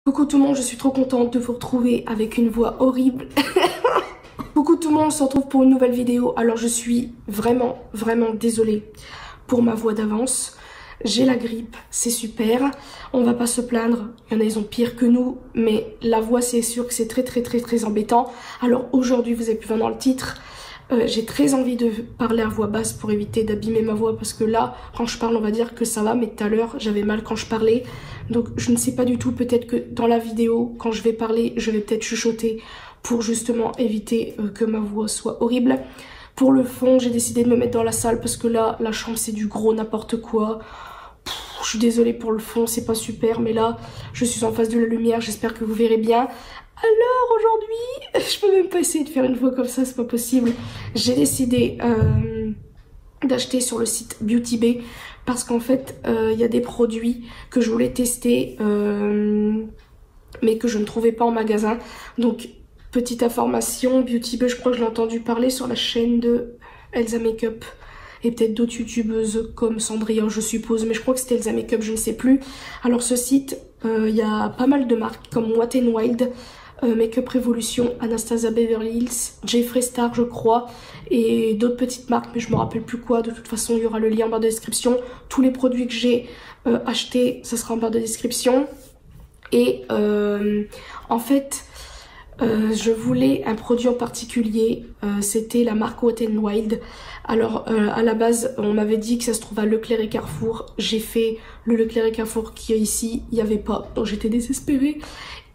Coucou tout le monde, je suis trop contente de vous retrouver avec une voix horrible. Coucou tout le monde, on se retrouve pour une nouvelle vidéo. Alors je suis vraiment désolée pour ma voix d'avance. J'ai la grippe, c'est super. On va pas se plaindre, il y en a ils ont pire que nous. Mais la voix c'est sûr que c'est très embêtant. Alors aujourd'hui, vous avez pu voir dans le titre, j'ai très envie de parler à voix basse pour éviter d'abîmer ma voix. Parce que là, quand je parle, on va dire que ça va. Mais tout à l'heure, j'avais mal quand je parlais. Donc je ne sais pas du tout, peut-être que dans la vidéo, quand je vais parler, je vais peut-être chuchoter pour justement éviter que ma voix soit horrible. Pour le fond, j'ai décidé de me mettre dans la salle parce que là, la chambre c'est du gros n'importe quoi. Je suis désolée pour le fond, c'est pas super, mais là, je suis en face de la lumière, j'espère que vous verrez bien. Alors aujourd'hui, je peux même pas essayer de faire une voix comme ça, c'est pas possible. J'ai décidé d'acheter sur le site Beauty Bay parce qu'en fait il y a des produits que je voulais tester mais que je ne trouvais pas en magasin. Donc petite information, Beauty Bay, je crois que je l'ai entendu parler sur la chaîne de Elsa Makeup et peut-être d'autres youtubeuses comme Cendrillon je suppose, mais je crois que c'était Elsa Makeup, je ne sais plus. Alors ce site, il y a pas mal de marques comme Wet n Wild, Makeup Revolution, Anastasia Beverly Hills, Jeffree Star je crois, et d'autres petites marques mais je me rappelle plus quoi. De toute façon il y aura le lien en barre de description. Tous les produits que j'ai achetés, ça sera en barre de description. Et en fait je voulais un produit en particulier, c'était la marque Wet n Wild. Alors à la base on m'avait dit que ça se trouve à Leclerc et Carrefour. J'ai fait le Leclerc et Carrefour qui est ici, il n'y avait pas, donc j'étais désespérée.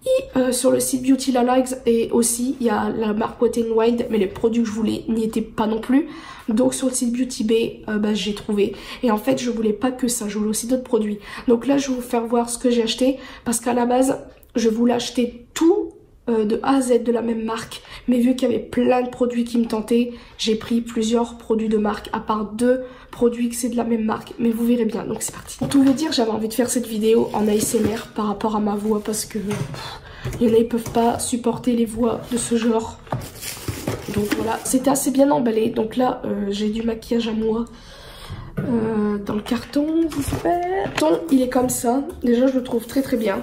Et sur le site Beauty Lalags et aussi il y a la marque Wet n Wild, mais les produits que je voulais n'y étaient pas non plus. Donc sur le site Beauty Bay j'ai trouvé. Et en fait je voulais pas que ça, je voulais aussi d'autres produits. Donc là je vais vous faire voir ce que j'ai acheté, parce qu'à la base je voulais acheter tout de A à Z de la même marque, mais vu qu'il y avait plein de produits qui me tentaient, j'ai pris plusieurs produits de marque, à part deux produits que c'est de la même marque, mais vous verrez bien. Donc c'est parti. Pour tout vous dire, j'avais envie de faire cette vidéo en ASMR par rapport à ma voix, parce que il y en a, ils peuvent pas supporter les voix de ce genre. Donc voilà, c'était assez bien emballé. Donc là j'ai du maquillage à moi dans le carton, j'espère. Il est comme ça, déjà je le trouve très bien.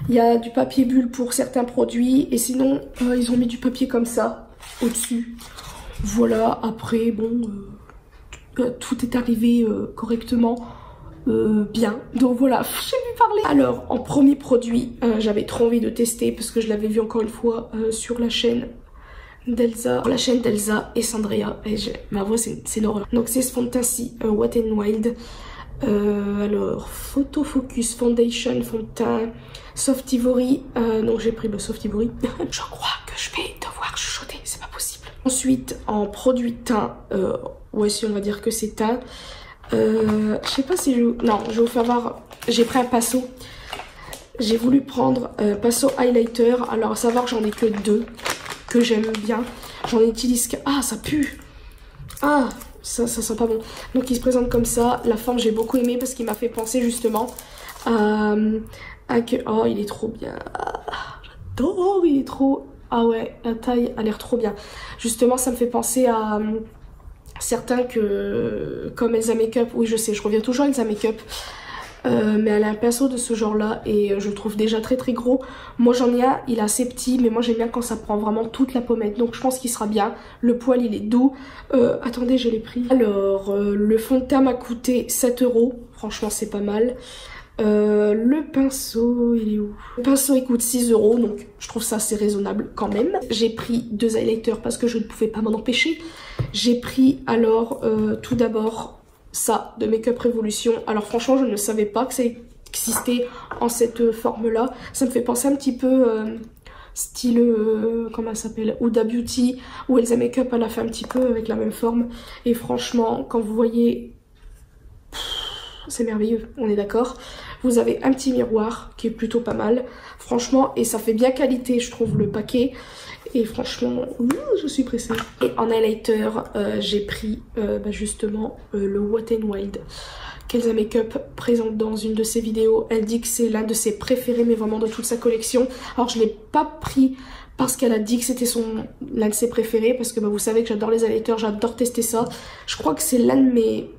Il y a du papier bulle pour certains produits et sinon ils ont mis du papier comme ça au-dessus. Voilà, après bon, tout est arrivé correctement, bien. Donc voilà, j'ai pu parler. Alors en premier produit, j'avais trop envie de tester parce que je l'avais vu encore une fois sur la chaîne d'Elsa, et Cendrillon. Et ma voix c'est une horreur. Donc c'est ce fond de teint-ci, Wet n Wild. Alors Photo Focus Foundation, fond de teint Soft Ivory, donc j'ai pris le Soft Ivory. Je crois que je vais devoir chuchoter, c'est pas possible. Ensuite en produit teint, ouais si on va dire que c'est teint, je sais pas si je... Non, je vais vous faire voir, j'ai pris un pinceau. J'ai voulu prendre pinceau highlighter, alors à savoir que j'en ai que deux, que j'aime bien. J'en utilise que... Ah ça pue. Ah ça sent pas bon. Donc il se présente comme ça. La forme j'ai beaucoup aimé parce qu'il m'a fait penser justement à que... Oh il est trop bien. J'adore, il est trop... Ah ouais, la taille a l'air trop bien. Justement ça me fait penser à certains que... Comme Elsa Makeup. Oui je sais, je reviens toujours à Elsa Makeup. Mais elle a un pinceau de ce genre là et je le trouve déjà très gros. Moi j'en ai un, il est assez petit, mais moi j'aime bien quand ça prend vraiment toute la pommette, donc je pense qu'il sera bien. Le poil il est doux. Attendez, je l'ai pris. Alors le fond de teint m'a coûté 7 €, franchement c'est pas mal. Le pinceau il est où? Le pinceau il coûte 6 €, donc je trouve ça assez raisonnable quand même. J'ai pris deux highlighters parce que je ne pouvais pas m'en empêcher. J'ai pris alors tout d'abord ça de Makeup Revolution. Alors franchement je ne savais pas que ça existait en cette forme là. Ça me fait penser un petit peu style comment elle s'appelle, Huda Beauty ou Elsa Makeup, elle a fait un petit peu avec la même forme. Et franchement quand vous voyez, c'est merveilleux, on est d'accord. Vous avez un petit miroir qui est plutôt pas mal franchement, et ça fait bien qualité je trouve le paquet. Et franchement, je suis pressée. Et en highlighter, j'ai pris justement le Wet n Wild qu'Elsa Makeup présente dans une de ses vidéos. Elle dit que c'est l'un de ses préférés, mais vraiment de toute sa collection. Alors je ne l'ai pas pris parce qu'elle a dit que c'était l'un de ses préférés, parce que vous savez que j'adore les highlighters, j'adore tester ça. Je crois que c'est l'un de mes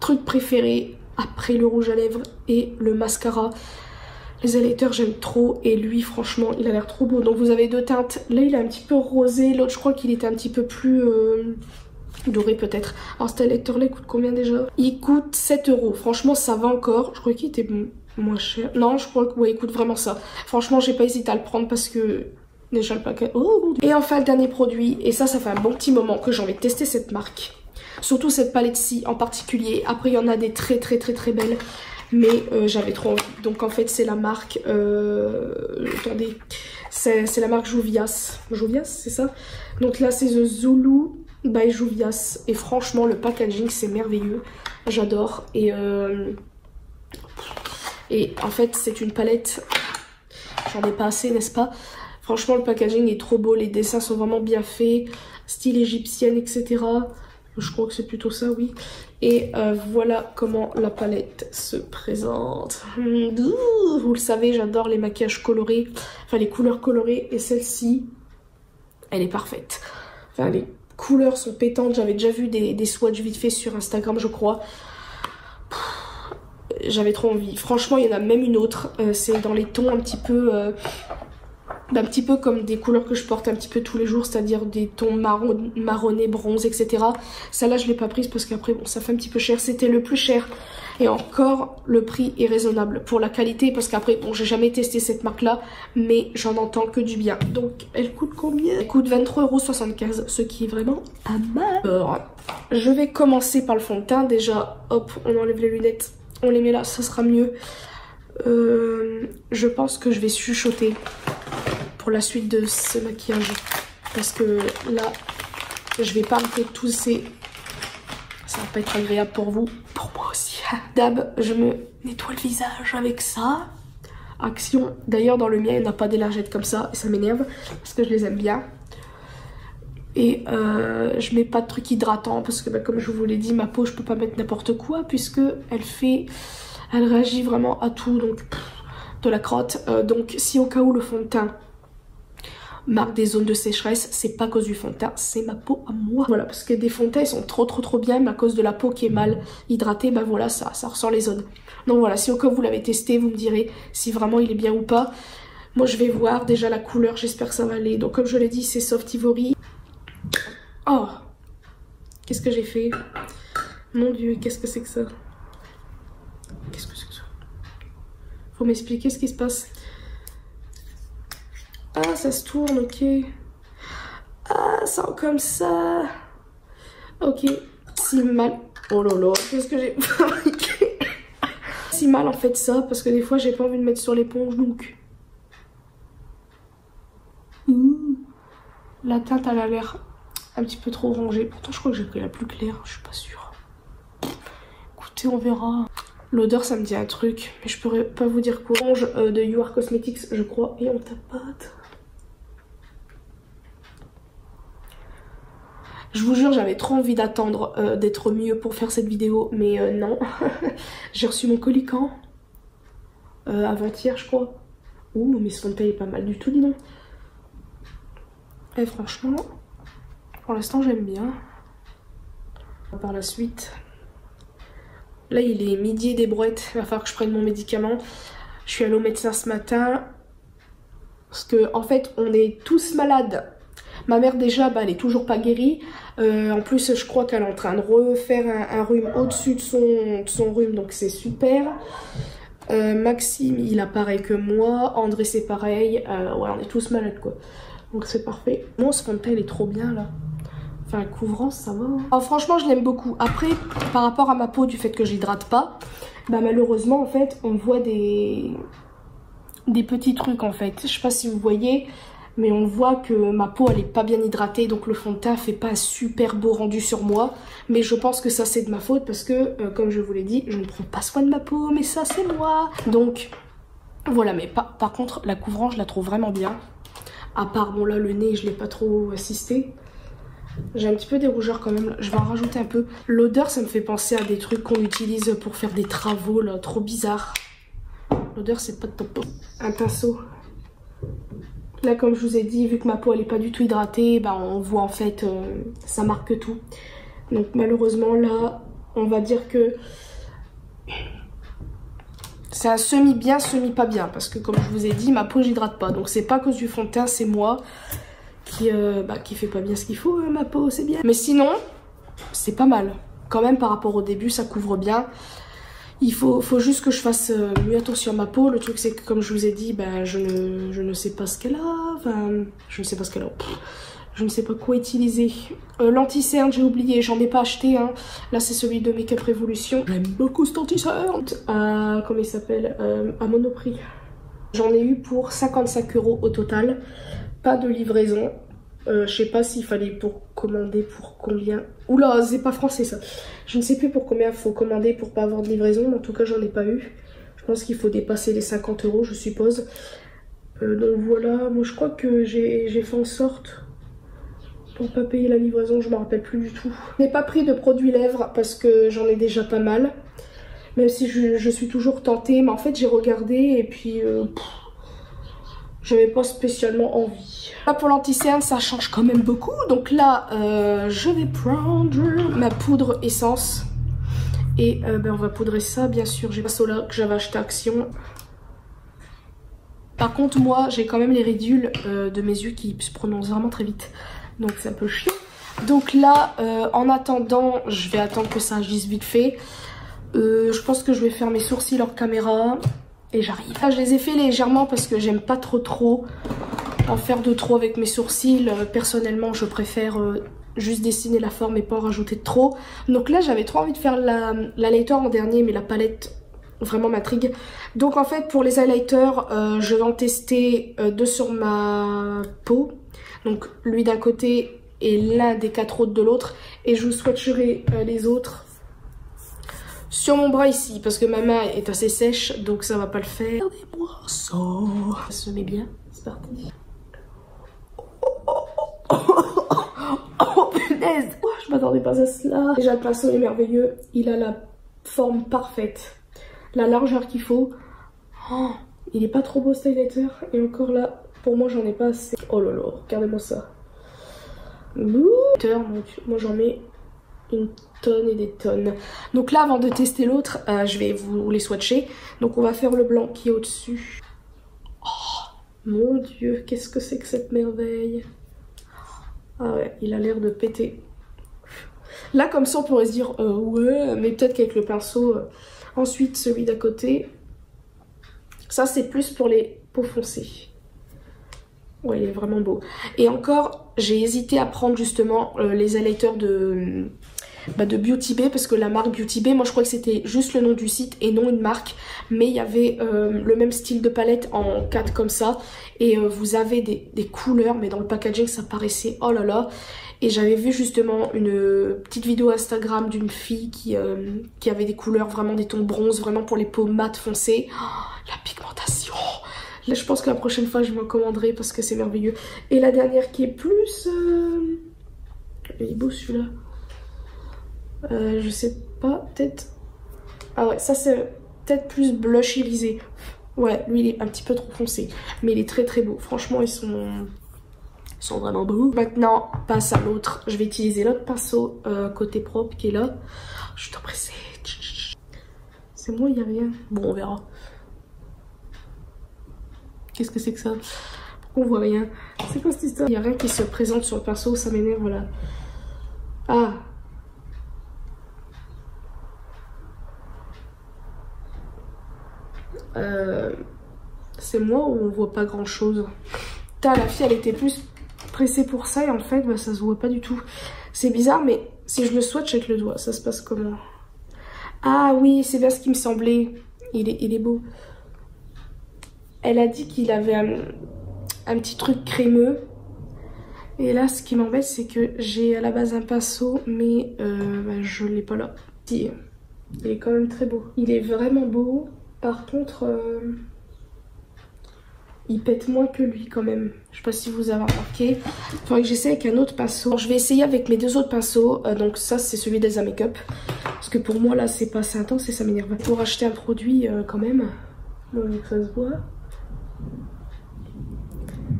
trucs préférés après le rouge à lèvres et le mascara. Les highlighters j'aime trop et lui franchement il a l'air trop beau. Donc vous avez deux teintes, là il est un petit peu rosé, l'autre je crois qu'il était un petit peu plus doré peut-être. Alors cet highlighter là il coûte combien déjà? Il coûte 7 €, franchement ça va encore, je crois qu'il était moins cher. Non je crois que ouais il coûte vraiment ça. Franchement j'ai pas hésité à le prendre parce que déjà le paquet... Oh mon dieu. Et enfin le dernier produit, et ça fait un bon petit moment que j'ai envie de tester cette marque. Surtout cette palette-ci en particulier, après il y en a des très belles. Mais j'avais trop envie. Donc en fait c'est la marque... attendez. C'est la marque Juvias. Juvias c'est ça? Donc là c'est The Zulu by Juvias. Et franchement le packaging c'est merveilleux. J'adore. Et en fait c'est une palette... J'en ai pas assez n'est-ce pas? Franchement le packaging est trop beau. Les dessins sont vraiment bien faits. Style égyptienne etc. Je crois que c'est plutôt ça, oui. Et voilà comment la palette se présente. Vous le savez, j'adore les maquillages colorés. Enfin, les couleurs colorées. Et celle-ci, elle est parfaite. Enfin, les couleurs sont pétantes. J'avais déjà vu des swatchs vite fait sur Instagram, je crois. J'avais trop envie. Franchement, il y en a même une autre. C'est dans les tons un petit peu comme des couleurs que je porte un petit peu tous les jours, c'est-à-dire des tons marronnés, bronze, etc. Celle-là, je l'ai pas prise parce qu'après, bon, ça fait un petit peu cher. C'était le plus cher. Et encore, le prix est raisonnable pour la qualité parce qu'après, bon, j'ai jamais testé cette marque-là, mais j'en entends que du bien. Donc, elle coûte combien? Elle coûte 23,75 €, ce qui est vraiment pas mal. Alors, je vais commencer par le fond de teint. Déjà, hop, on enlève les lunettes, on les met là, ça sera mieux. Je pense que je vais chuchoter pour la suite de ce maquillage parce que là je vais pas mettre tous ces... Ça va pas être agréable pour vous, pour moi aussi. D'hab, je me nettoie le visage avec ça. Action. D'ailleurs dans le mien il n'y a pas des lingettes comme ça et ça m'énerve parce que je les aime bien. Et je mets pas de trucs hydratants parce que comme je vous l'ai dit, ma peau je peux pas mettre n'importe quoi puisque elle réagit vraiment à tout, donc de la crotte. Donc si au cas où le fond de teint marque des zones de sécheresse, c'est pas à cause du fond de teint, c'est ma peau à moi. Voilà, parce que des fonds de teint ils sont trop bien, mais à cause de la peau qui est mal hydratée, ben voilà, ça ressort les zones. Donc voilà, si au cas où vous l'avez testé, vous me direz si vraiment il est bien ou pas. Moi je vais voir déjà la couleur, j'espère que ça va aller. Donc comme je l'ai dit, c'est Soft Ivory. Oh, qu'est-ce que j'ai fait? Mon dieu, qu'est-ce que c'est que ça? Qu'est-ce que c'est que ça? Faut m'expliquer ce qui se passe. Ah, ça se tourne, ok. Ah, ça comme ça. Ok. Si mal. Oh là là, qu'est-ce que j'ai fabriqué? Si mal en fait ça, parce que des fois j'ai pas envie de mettre sur l'éponge, donc. La teinte, elle a l'air un petit peu trop orangée. Pourtant, je crois que j'ai pris la plus claire, je suis pas sûre. Écoutez, on verra. L'odeur, ça me dit un truc, mais je pourrais pas vous dire quoi. Orange de You Are Cosmetics, je crois, et on tapote. Je vous jure, j'avais trop envie d'attendre d'être mieux pour faire cette vidéo, mais non. J'ai reçu mon colis quand avant-hier, je crois. Ouh, mais ce fond de teint est pas mal du tout, dis donc. Et franchement, pour l'instant, j'aime bien. Par la suite, là, il est midi et des brouettes. Il va falloir que je prenne mon médicament. Je suis allée au médecin ce matin. Parce que, en fait, on est tous malades. Ma mère déjà, bah, elle est toujours pas guérie. En plus, je crois qu'elle est en train de refaire un rhume au-dessus de son rhume, donc c'est super. Maxime, il a pareil que moi. André, c'est pareil. Ouais, on est tous malades, quoi. Donc c'est parfait. Moi, ce fond de teint, il est trop bien, là. Enfin, couvrant, ça va. Oh, franchement, je l'aime beaucoup. Après, par rapport à ma peau, du fait que j'hydrate pas, bah malheureusement, en fait, on voit des petits trucs, en fait. Je sais pas si vous voyez... Mais on voit que ma peau elle est pas bien hydratée, donc le fond de teint fait pas un super beau rendu sur moi. Mais je pense que ça c'est de ma faute parce que comme je vous l'ai dit, je ne prends pas soin de ma peau, mais ça c'est moi. Donc voilà, mais par contre la couvrant je la trouve vraiment bien. À part bon là le nez je l'ai pas trop assisté. J'ai un petit peu des rougeurs quand même, je vais en rajouter un peu. L'odeur ça me fait penser à des trucs qu'on utilise pour faire des travaux là, trop bizarre. L'odeur c'est pas de top. Un pinceau. Là, comme je vous ai dit, vu que ma peau elle est pas du tout hydratée, bah, on voit en fait, ça marque tout. Donc malheureusement là, on va dire que C'est un semi bien, semi pas bien. Parce que comme je vous ai dit, ma peau j'hydrate pas. Donc c'est pas à cause du fond de teint, c'est moi qui fait pas bien ce qu'il faut. Ma peau c'est bien. Mais sinon, c'est pas mal. Quand même par rapport au début, ça couvre bien. Il faut juste que je fasse mieux attention à ma peau. Le truc c'est que comme je vous ai dit, ben, je ne sais pas ce qu'elle a. Enfin, je ne sais pas ce qu'elle a. Je ne sais pas quoi utiliser. L'anti-cerne, j'ai oublié, j'en ai pas acheté. Hein. Là, c'est celui de Make Up Revolution. J'aime beaucoup cet anti-cerne. Comment il s'appelle, à Monoprix. J'en ai eu pour 55 € au total. Pas de livraison. Je sais pas s'il fallait pour commander pour combien. Oula, c'est pas français ça. Je ne sais plus pour combien il faut commander pour pas avoir de livraison. Mais en tout cas, j'en ai pas eu. Je pense qu'il faut dépasser les 50 €, je suppose. Donc voilà, moi je crois que j'ai fait en sorte pour pas payer la livraison, je me rappelle plus du tout. Je n'ai pas pris de produits lèvres parce que j'en ai déjà pas mal. Même si je suis toujours tentée. Mais en fait j'ai regardé et puis j'avais pas spécialement envie. Là pour l'anti-cerne ça change quand même beaucoup. Donc là je vais prendre ma poudre essence. Et ben, on va poudrer ça bien sûr. J'ai pas cela que j'avais acheté à Action. Par contre moi j'ai quand même les ridules de mes yeux qui se prononcent vraiment très vite. Donc c'est un peu chiant. Donc là, en attendant, je vais attendre que ça agisse vite fait. Je pense que je vais faire mes sourcils hors caméra. Et j'arrive. Là, je les ai fait légèrement parce que j'aime pas trop en faire de trop avec mes sourcils. Personnellement, je préfère juste dessiner la forme et pas en rajouter de trop. Donc là, j'avais trop envie de faire la highlighter en dernier, mais la palette vraiment m'intrigue. Donc en fait, pour les highlighters, je vais en tester deux sur ma peau. Donc lui d'un côté et l'un des 4 autres de l'autre. Et je vous swatcherai les autres sur mon bras ici. Parce que ma main est assez sèche. Donc ça va pas le faire. Regardez-moi ça. Ça se met bien. C'est parti. Oh punaise. Oh, je m'attendais pas à cela. Déjà le pinceau est merveilleux. Il a la forme parfaite. La largeur qu'il faut. Oh, il est pas trop beau ce highlighter. Et encore là. Pour moi, j'en ai pas assez. Oh là là, regardez-moi ça. Moi, j'en mets une tonne et des tonnes. Donc là, avant de tester l'autre, je vais vous les swatcher. Donc on va faire le blanc qui est au-dessus. Oh, mon Dieu, qu'est-ce que c'est que cette merveille. Ah ouais, il a l'air de péter. Là, comme ça, on pourrait se dire, ouais, mais peut-être qu'avec le pinceau. Ensuite, celui d'à côté. Ça, c'est plus pour les peaux foncées. Ouais, il est vraiment beau. Et encore, j'ai hésité à prendre justement les highlighters de Beauty Bay. Parce que la marque Beauty Bay, moi je crois que c'était juste le nom du site et non une marque. Mais il y avait le même style de palette en 4 comme ça. Et vous avez des couleurs, mais dans le packaging ça paraissait, oh là là. Et j'avais vu justement une petite vidéo Instagram d'une fille qui avait des couleurs, vraiment des tons bronze, vraiment pour les peaux mates foncées. Oh, la pigmentation. Là, je pense que la prochaine fois, je m'en commanderai parce que c'est merveilleux. Et la dernière qui est plus... Il est beau celui-là. Je sais pas, peut-être... Ah ouais, ça c'est peut-être plus blush irisé. Ouais, lui il est un petit peu trop foncé. Mais il est très très beau. Franchement, ils sont vraiment beaux. Maintenant, passe à l'autre. Je vais utiliser l'autre pinceau côté propre qui est là. Je suis trop pressée. C'est moi, il n'y a rien. Bon, on verra. Qu'est-ce que c'est que ça? On voit rien. C'est quoi cette histoire? Il n'y a rien qui se présente sur le pinceau, ça m'énerve là. Ah. C'est moi ou on voit pas grand chose? Putain, la fille elle était plus pressée pour ça et en fait bah, ça se voit pas du tout. C'est bizarre mais si je le swatch avec le doigt, ça se passe comment? Ah oui, c'est bien ce qui me semblait. Il est beau. Elle a dit qu'il avait un petit truc crémeux. Et là, ce qui m'embête, c'est que j'ai à la base un pinceau, mais bah, je l'ai pas là. Si, il est quand même très beau. Il est vraiment beau. Par contre, il pète moins que lui quand même. Je sais pas si vous avez remarqué. Il faudrait que j'essaie avec un autre pinceau. Alors, je vais essayer avec mes deux autres pinceaux. Donc ça, c'est celui d'Elsa Makeup. Parce que pour moi, là, c'est pas assez intense et ça m'énerve. Pour acheter un produit quand même. Donc ça se voit.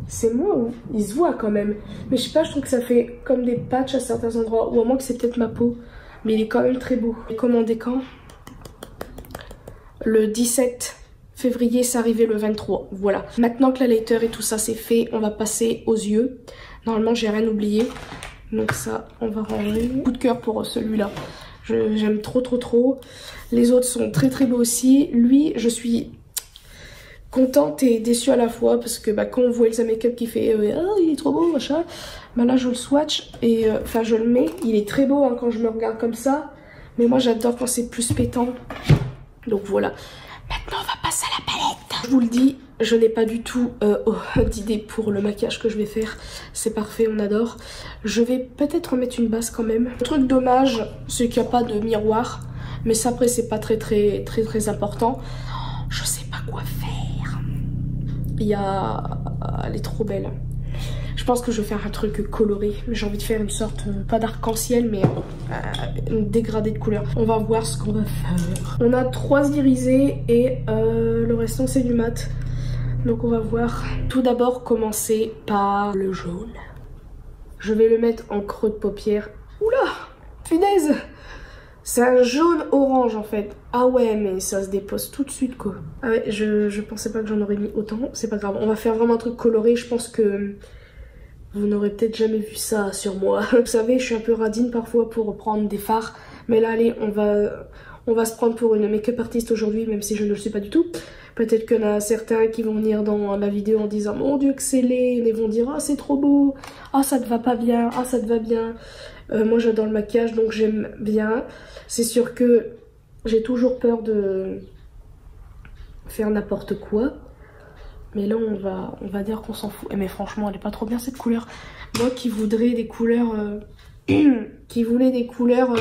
C'est moi ou il se voit quand même. Mais je sais pas, je trouve que ça fait comme des patchs à certains endroits. Ou à moins que c'est peut-être ma peau. Mais il est quand même très beau. J'ai commandé quand? Le 17 février, c'est arrivé le 23. Voilà. Maintenant que l'highlighter et tout ça c'est fait, on va passer aux yeux. Normalement, j'ai rien oublié. Donc ça, on va ranger. Coup de cœur pour celui-là. J'aime trop. Les autres sont très beaux aussi. Lui, je suis contente et déçue à la fois parce que bah, quand on voit Elsa Makeup qui fait oh, il est trop beau machin, bah là je le swatch et enfin je le mets. Il est très beau hein, quand je me regarde comme ça, mais moi j'adore quand c'est plus pétant. Donc voilà. Maintenant on va passer à la palette. Je vous le dis, je n'ai pas du tout d'idée pour le maquillage que je vais faire. C'est parfait, on adore. Je vais peut-être mettre une base quand même. Le truc dommage, c'est qu'il n'y a pas de miroir. Mais ça après c'est pas très important. Je sais pas quoi faire. Elle est trop belle. Je pense que je vais faire un truc coloré. J'ai envie de faire une sorte, pas d'arc-en-ciel, mais une dégradée de couleurs. On va voir ce qu'on va faire. On a 3 irisés et le restant c'est du mat. Donc on va voir. Tout d'abord commencer par le jaune. Je vais le mettre en creux de paupière. Oula, punaise! C'est un jaune orange en fait. Ah ouais, mais ça se dépose tout de suite quoi. Ah ouais, je pensais pas que j'en aurais mis autant. C'est pas grave, on va faire vraiment un truc coloré. Je pense que vous n'aurez peut-être jamais vu ça sur moi. Vous savez, je suis un peu radine parfois pour prendre des fards. Mais là, allez, on va se prendre pour une make-up artiste aujourd'hui, même si je ne le suis pas du tout. Peut-être qu'il y en a certains qui vont venir dans la vidéo en disant « Mon Dieu, que c'est laid !» et vont dire « Ah, c'est trop beau !»« Ah, ça te va pas bien !»« Ah, ça te va bien !» Moi, j'adore le maquillage, donc j'aime bien. C'est sûr que j'ai toujours peur de faire n'importe quoi. Mais là, on va dire qu'on s'en fout. Mais franchement, elle est pas trop bien cette couleur. Moi qui voudrais des couleurs... qui voulais des couleurs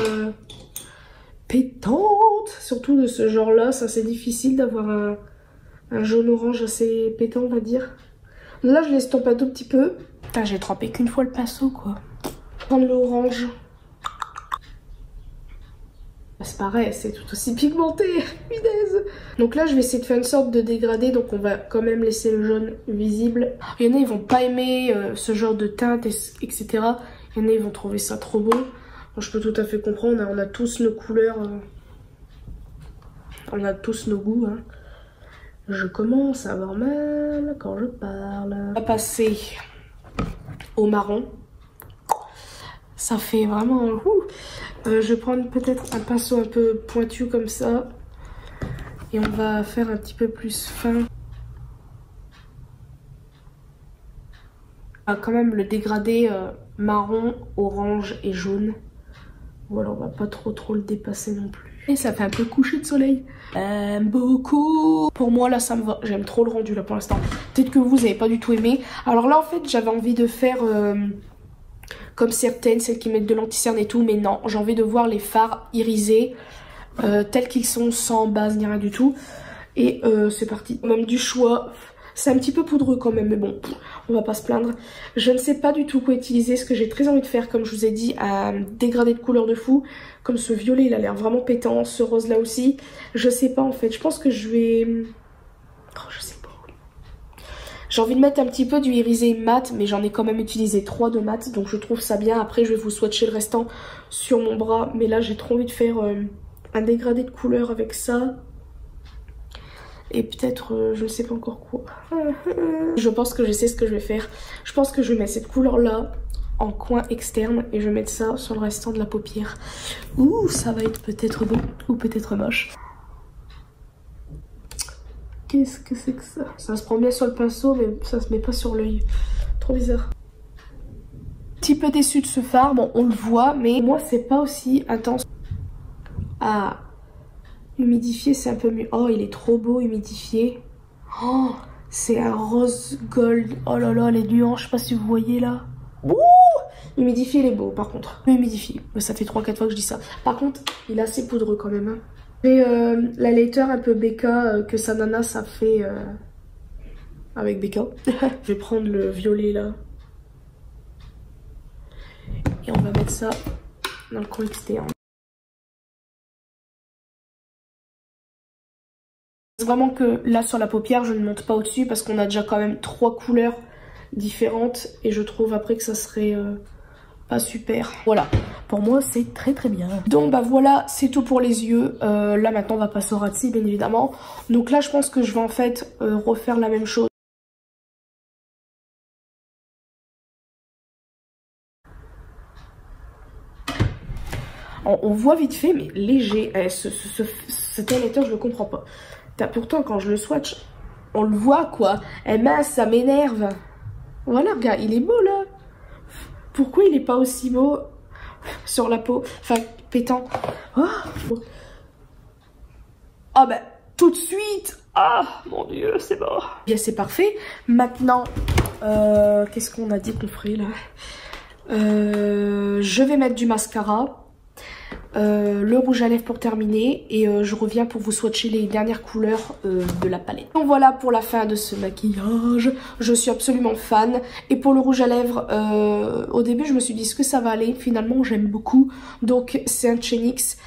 pétantes, surtout de ce genre-là. Ça, c'est difficile d'avoir un jaune-orange assez pétant, on va dire. Là, je l'estompe un tout petit peu. Putain, j'ai trempé qu'une fois le pinceau, quoi. Prendre l'orange. C'est pareil, c'est tout aussi pigmenté, punaise. Donc là, je vais essayer de faire une sorte de dégradé, donc on va quand même laisser le jaune visible. Il y en a, ils vont pas aimer ce genre de teinte, etc. Il y en a, ils vont trouver ça trop beau. Bon, je peux tout à fait comprendre, on a tous nos couleurs, on a tous nos goûts. Hein. Je commence à avoir mal quand je parle. On va passer au marron. Ça fait vraiment... je vais prendre peut-être un pinceau un peu pointu comme ça. Et on va faire un petit peu plus fin. Quand même le dégradé marron, orange et jaune. Voilà, on va pas trop le dépasser non plus. Et ça fait un peu coucher de soleil. Beaucoup. Pour moi là ça me va. J'aime trop le rendu là pour l'instant. Peut-être que vous n'avez pas du tout aimé. Alors là en fait j'avais envie de faire... comme certaines, celles qui mettent de l'anti-cerne et tout, mais non, j'ai envie de voir les fards irisés tels qu'ils sont, sans base ni rien du tout. Et c'est parti. Même du choix, c'est un petit peu poudreux quand même, mais bon, on va pas se plaindre. Je ne sais pas du tout quoi utiliser, ce que j'ai très envie de faire, comme je vous ai dit, un dégradé de couleur de fou. Comme ce violet, il a l'air vraiment pétant, ce rose là aussi. Je sais pas en fait, je pense que je vais... Oh, je sais pas. J'ai envie de mettre un petit peu du irisé mat, mais j'en ai quand même utilisé 3 de mat, donc je trouve ça bien. Après, je vais vous swatcher le restant sur mon bras, mais là, j'ai trop envie de faire un dégradé de couleur avec ça. Et peut-être, je ne sais pas encore quoi. Je pense que je sais ce que je vais faire. Je pense que je vais mettre cette couleur-là en coin externe et je vais mettre ça sur le restant de la paupière. Ouh, ça va être peut-être beau ou peut-être moche. Qu'est-ce que c'est que ça? Ça se prend bien sur le pinceau, mais ça se met pas sur l'œil. Trop bizarre. Petit peu déçu de ce fard, bon on le voit, mais moi c'est pas aussi intense. Ah, humidifié c'est un peu mieux. Oh il est trop beau humidifié. Oh, c'est un rose gold. Oh là là, les nuances, je sais pas si vous voyez là. Ouh, humidifié il est beau par contre. Humidifié, ça fait 3-4 fois que je dis ça. Par contre, il est assez poudreux quand même. Hein. Et la later un peu Becca que Sanana ça fait avec Becca. Je vais prendre le violet là. Et on va mettre ça dans le coin externe. C'est vraiment que là sur la paupière je ne monte pas au-dessus parce qu'on a déjà quand même 3 couleurs différentes. Et je trouve après que ça serait pas super. Voilà, pour moi c'est très très bien. Donc bah voilà, c'est tout pour les yeux. Là maintenant on va passer au ras de cils bien évidemment. Donc là je pense que je vais en fait refaire la même chose. On voit vite fait mais léger. Cet highlighter je le comprends pas. Pourtant quand je le swatch, on le voit quoi. Eh mince, ça m'énerve. Voilà regarde, il est beau là. Pourquoi il est pas aussi beau sur la peau? Enfin, pétant. Oh, oh bah, tout de suite. Ah, mon Dieu, c'est bon. Bien, c'est parfait. Maintenant, qu'est-ce qu'on a dit qu'on ferait là? Je vais mettre du mascara. Le rouge à lèvres pour terminer et je reviens pour vous swatcher les dernières couleurs de la palette. Donc voilà pour la fin de ce maquillage, je suis absolument fan. Et pour le rouge à lèvres, au début je me suis dit est-ce que ça va aller, finalement j'aime beaucoup. Donc c'est un de chez NYX,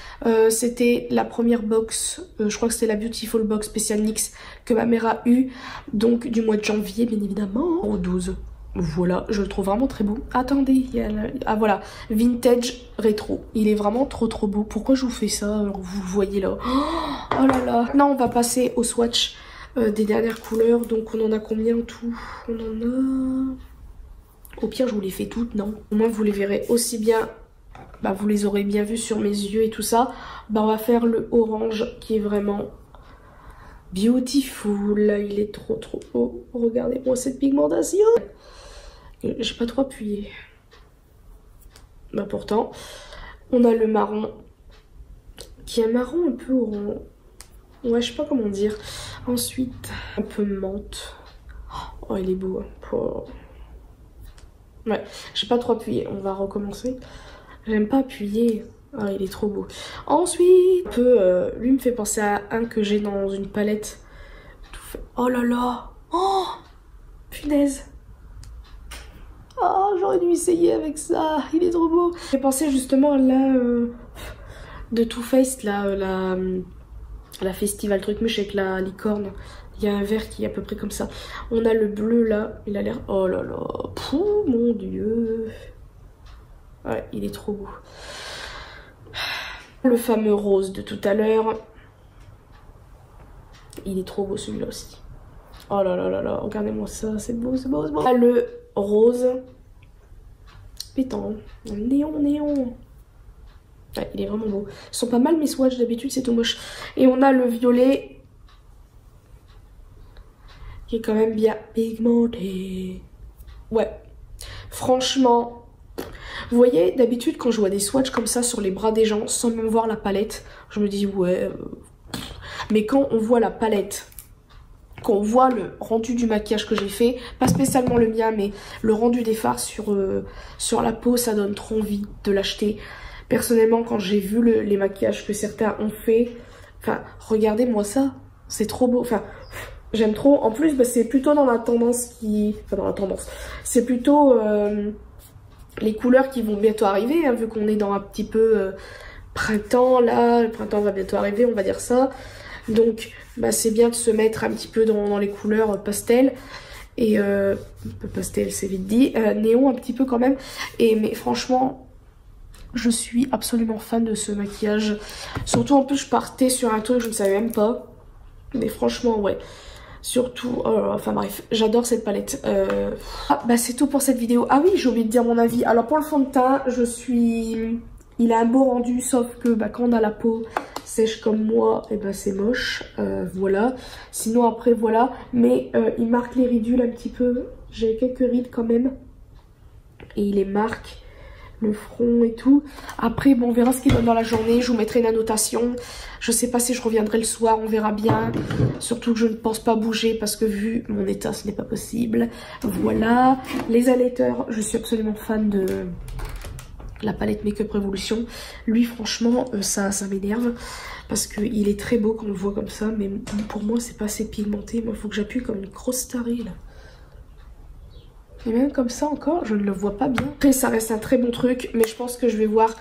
c'était la première box, je crois que c'était la Beautiful Box spéciale NYX que ma mère a eu, donc du mois de janvier bien évidemment, au 12. Voilà, je le trouve vraiment très beau. Attendez, il y a ah voilà, Vintage Rétro. Il est vraiment trop trop beau. Pourquoi je vous fais ça? Vous le voyez là. Oh là là. Maintenant, on va passer au swatch des dernières couleurs. Donc, on en a combien en tout? On en a... Au pire, je vous les fais toutes, non? Au moins, vous les verrez aussi bien. Bah, vous les aurez bien vus sur mes yeux et tout ça. Bah, on va faire le orange qui est vraiment... beautiful. Il est trop trop beau. Regardez-moi cette pigmentation. J'ai pas trop appuyé. Bah pourtant, on a le marron, qui est un marron un peu orange. Ouais, je sais pas comment dire. Ensuite, un peu menthe. Oh, il est beau. Oh. Ouais, j'ai pas trop appuyé. On va recommencer. J'aime pas appuyer. Ah, il est trop beau. Ensuite, lui me fait penser à un que j'ai dans une palette. Oh là là. Oh, punaise. Oh, j'aurais dû essayer avec ça, il est trop beau. J'ai pensé justement à la de Too Faced, la festival truc mouche avec la licorne. Il y a un vert qui est à peu près comme ça. On a le bleu là, il a l'air... Oh là là, pouh, mon Dieu. Ouais, il est trop beau. Le fameux rose de tout à l'heure. Il est trop beau celui-là aussi. Oh là là là là, regardez-moi ça, c'est beau, c'est beau, c'est beau. On a le rose pétant, néon, néon. Ouais, il est vraiment beau. Ils sont pas mal mes swatchs, d'habitude c'est tout moche. Et on a le violet qui est quand même bien pigmenté. Ouais, franchement, vous voyez, d'habitude quand je vois des swatchs comme ça sur les bras des gens sans même voir la palette, je me dis ouais, mais quand on voit la palette, qu'on voit le rendu du maquillage que j'ai fait, pas spécialement le mien, mais le rendu des fards sur la peau, ça donne trop envie de l'acheter. Personnellement, quand j'ai vu les maquillages que certains ont fait, enfin, regardez-moi ça, c'est trop beau, enfin, j'aime trop. En plus, bah, c'est plutôt dans la tendance qui... Enfin, dans la tendance, c'est plutôt les couleurs qui vont bientôt arriver, hein, vu qu'on est dans un petit peu printemps, là, le printemps va bientôt arriver, on va dire ça. Donc bah, c'est bien de se mettre un petit peu dans les couleurs pastel. Et pastel c'est vite dit, néon un petit peu quand même. Mais franchement, je suis absolument fan de ce maquillage. Surtout en plus je partais sur un truc que je ne savais même pas. Mais franchement ouais. Surtout, enfin bref, j'adore cette palette. Ah bah c'est tout pour cette vidéo. Ah oui, j'ai oublié de dire mon avis. Alors pour le fond de teint, il a un beau rendu, sauf que bah, quand on a la peau sèche comme moi, et ben c'est moche, voilà. Sinon après voilà, mais il marque les ridules un petit peu. J'ai quelques rides quand même, et il les marque, le front et tout. Après bon, on verra ce qu'il donne dans la journée, je vous mettrai une annotation. Je sais pas si je reviendrai le soir, on verra bien. Surtout que je ne pense pas bouger parce que vu mon état, ce n'est pas possible. Voilà, les highlighters, je suis absolument fan de la palette Makeup Revolution. Lui franchement ça m'énerve parce qu'il est très beau quand on le voit comme ça, mais pour moi c'est pas assez pigmenté. Moi il faut que j'appuie comme une grosse tarée là. Et même comme ça encore je ne le vois pas bien. Après ça reste un très bon truc, mais je pense que je vais voir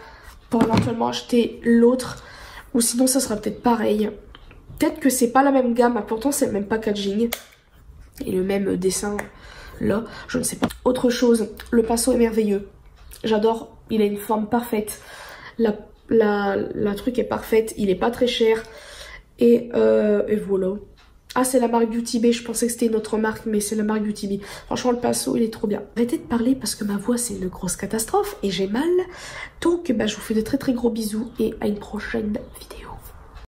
pour éventuellement acheter l'autre, ou sinon ça sera peut-être pareil. Peut-être que c'est pas la même gamme, pourtant c'est le même packaging et le même dessin là, je ne sais pas. Autre chose, le pinceau est merveilleux. J'adore il a une forme parfaite. La truc est parfaite, il est pas très cher. Et voilà. Ah, c'est la marque Beauty Bay, je pensais que c'était une autre marque, mais c'est la marque Beauty Bay. Franchement, le pinceau, il est trop bien. Arrêtez de parler parce que ma voix, c'est une grosse catastrophe et j'ai mal. Donc, bah, je vous fais de très très gros bisous et à une prochaine vidéo.